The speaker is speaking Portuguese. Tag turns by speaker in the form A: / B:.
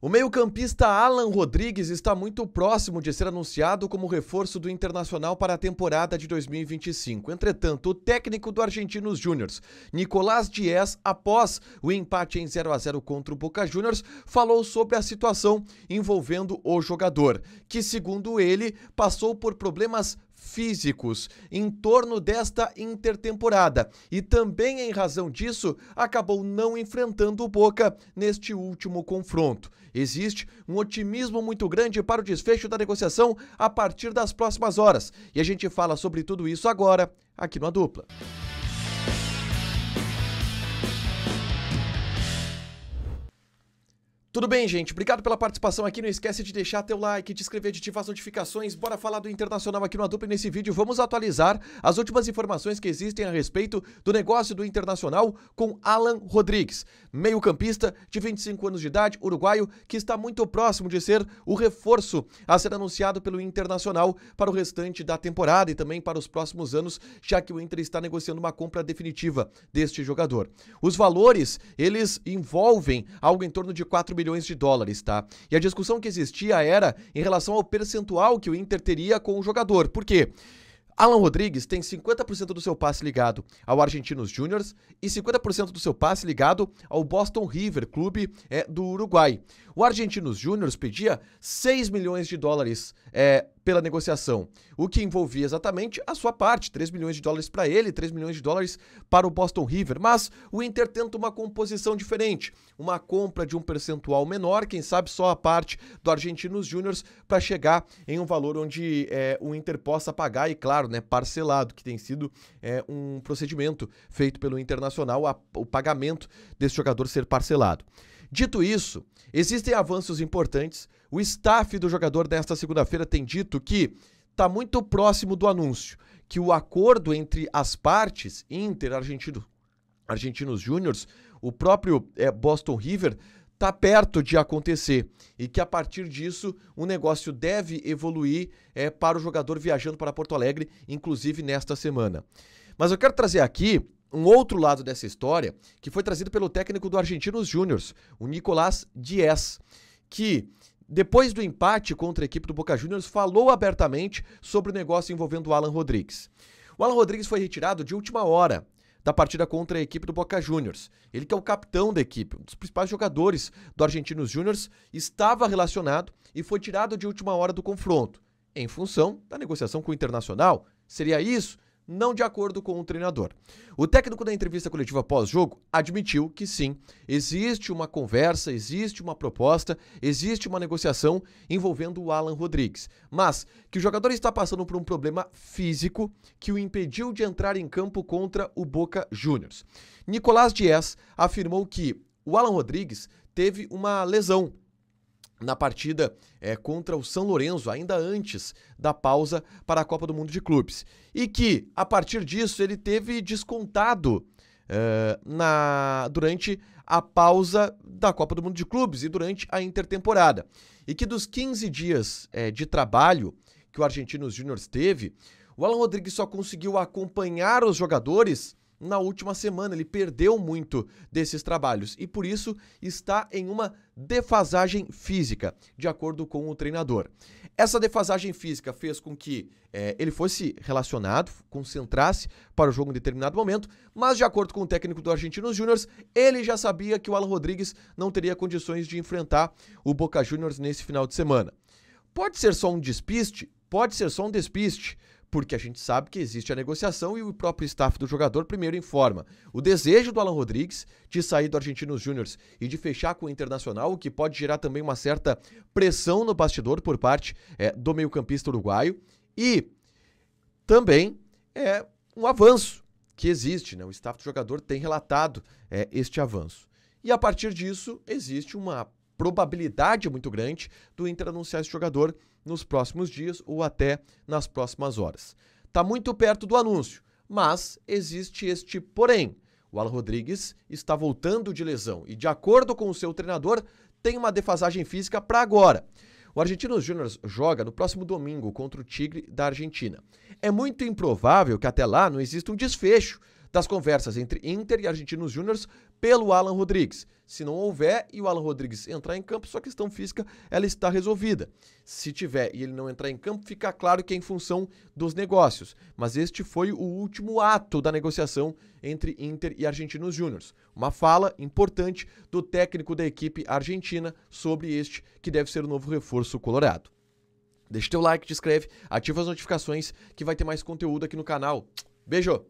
A: O meio-campista Alan Rodrigues está muito próximo de ser anunciado como reforço do Internacional para a temporada de 2025. Entretanto, o técnico do Argentinos Júniors, Nicolás Diez, após o empate em 0-0 contra o Boca Juniors, falou sobre a situação envolvendo o jogador, que, segundo ele, passou por problemas físicos em torno desta intertemporada e também em razão disso acabou não enfrentando o Boca neste último confronto. Existe um otimismo muito grande para o desfecho da negociação a partir das próximas horas e a gente fala sobre tudo isso agora aqui no A Dupla. Tudo bem, gente? Obrigado pela participação aqui. Não esquece de deixar teu like, de inscrever, de ativar as notificações. Bora falar do Internacional aqui no A Dupla. E nesse vídeo vamos atualizar as últimas informações que existem a respeito do negócio do Internacional com Alan Rodrigues, meio-campista de 25 anos de idade, uruguaio, que está muito próximo de ser o reforço a ser anunciado pelo Internacional para o restante da temporada e também para os próximos anos, já que o Inter está negociando uma compra definitiva deste jogador. Os valores, eles envolvem algo em torno de 4 milhões de dólares, tá? E a discussão que existia era em relação ao percentual que o Inter teria com o jogador. Por quê? Alan Rodrigues tem 50% do seu passe ligado ao Argentinos Júniors e 50% do seu passe ligado ao Boston River, clube do Uruguai. O Argentinos Júniors pedia 6 milhões de dólares pela negociação, o que envolvia exatamente a sua parte, 3 milhões de dólares para ele, 3 milhões de dólares para o Boston River, mas o Inter tenta uma composição diferente, uma compra de um percentual menor, quem sabe só a parte do Argentinos Júniors para chegar em um valor onde o Inter possa pagar e, claro, parcelado, que tem sido um procedimento feito pelo Internacional, o pagamento desse jogador ser parcelado. Dito isso, existem avanços importantes. O staff do jogador nesta segunda-feira tem dito que está muito próximo do anúncio, que o acordo entre as partes, Inter, Argentinos Júniors, o próprio Boston River, está perto de acontecer e que a partir disso o negócio deve evoluir para o jogador viajando para Porto Alegre, inclusive nesta semana. Mas eu quero trazer aqui um outro lado dessa história, que foi trazido pelo técnico do Argentinos Júniors, o Nicolás Diez, que depois do empate contra a equipe do Boca Juniors falou abertamente sobre o negócio envolvendo o Alan Rodrigues. O Alan Rodrigues foi retirado de última hora da partida contra a equipe do Boca Juniors. Ele, que é o capitão da equipe, um dos principais jogadores do Argentinos Júniors, estava relacionado e foi tirado de última hora do confronto, em função da negociação com o Internacional. Seria isso? Não de acordo com o treinador. O técnico da entrevista coletiva pós-jogo admitiu que sim, existe uma conversa, existe uma proposta, existe uma negociação envolvendo o Alan Rodrigues, mas que o jogador está passando por um problema físico que o impediu de entrar em campo contra o Boca Juniors. Nicolás Diez afirmou que o Alan Rodrigues teve uma lesão na partida contra o São Lourenço, ainda antes da pausa para a Copa do Mundo de Clubes. E que, a partir disso, ele teve descontado durante a pausa da Copa do Mundo de Clubes e durante a intertemporada. E que dos 15 dias de trabalho que o Argentinos Júniors teve, o Alan Rodrigues só conseguiu acompanhar os jogadores na última semana. Ele perdeu muito desses trabalhos e por isso está em uma defasagem física, de acordo com o treinador. Essa defasagem física fez com que ele fosse relacionado, concentrasse para o jogo em determinado momento, mas de acordo com o técnico do Argentinos Júniors, ele já sabia que o Alan Rodrigues não teria condições de enfrentar o Boca Juniors nesse final de semana. Pode ser só um despiste? Pode ser só um despiste, porque a gente sabe que existe a negociação e o próprio staff do jogador primeiro informa o desejo do Alan Rodrigues de sair do Argentinos Júniors e de fechar com o Internacional, o que pode gerar também uma certa pressão no bastidor por parte do meio-campista uruguaio, e também um avanço que existe, né? O staff do jogador tem relatado este avanço. E a partir disso existe uma probabilidade muito grande do Inter anunciar esse jogador nos próximos dias ou até nas próximas horas. Está muito perto do anúncio, mas existe este porém. O Alan Rodrigues está voltando de lesão e, de acordo com o seu treinador, tem uma defasagem física para agora. O Argentinos Júniors joga no próximo domingo contra o Tigre da Argentina. É muito improvável que até lá não exista um desfecho das conversas entre Inter e Argentinos Júnior pelo Alan Rodrigues. Se não houver e o Alan Rodrigues entrar em campo, sua questão física ela está resolvida. Se tiver e ele não entrar em campo, fica claro que é em função dos negócios. Mas este foi o último ato da negociação entre Inter e Argentinos Júnior. Uma fala importante do técnico da equipe argentina sobre este que deve ser o novo reforço colorado. Deixa teu like, te inscreve, ativa as notificações que vai ter mais conteúdo aqui no canal. Beijo!